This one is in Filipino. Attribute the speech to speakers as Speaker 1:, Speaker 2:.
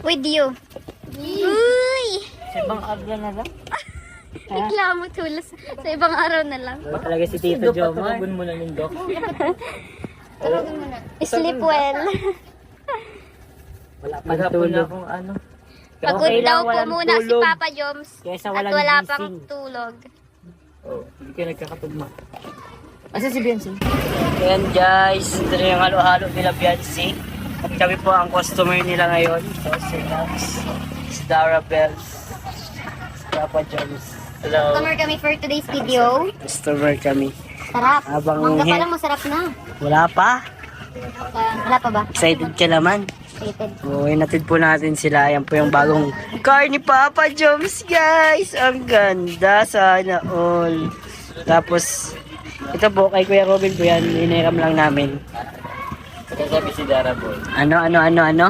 Speaker 1: With you. Uy!
Speaker 2: Sa ibang agla na lang.
Speaker 1: Bigla mo tulos. Sa ibang araw na lang.
Speaker 2: Ba talaga si Tito Jomar? Tatawagan mo na ng Dok.
Speaker 1: Sleep well.
Speaker 2: Wala pa tulog. Ano.
Speaker 1: Pagod
Speaker 2: Okay
Speaker 1: daw
Speaker 2: lang,
Speaker 1: po
Speaker 2: walang
Speaker 1: muna si
Speaker 2: tulog.
Speaker 1: Papa Joms.
Speaker 2: Kaysa
Speaker 1: At
Speaker 2: walang
Speaker 1: wala
Speaker 2: gising.
Speaker 1: pang tulog.
Speaker 2: Oh, hindi kayo nagkakatugma. Asa si Biancy? Ayan guys, ito na yung halo-halo nila Biancy. At kami po ang customer nila ngayon. So, si Dax, si Dara Bells, si Papa Jones. Hello.
Speaker 1: Customer kami for today's video.
Speaker 2: Customer kami.
Speaker 1: Sarap.
Speaker 2: Habang
Speaker 1: Mangga pa
Speaker 2: hit.
Speaker 1: lang masarap na.
Speaker 2: Wala pa?
Speaker 1: Wala pa ba?
Speaker 2: Excited ka naman?
Speaker 1: Excited.
Speaker 2: Oo, inatid po natin sila. Ayan po yung bagong car ni Papa Jones, guys. Ang ganda. Sana all. Tapos, ito po, kay Kuya Robin po yan. Iniram lang namin.
Speaker 3: Sabi si Dara Boy.
Speaker 2: Ano?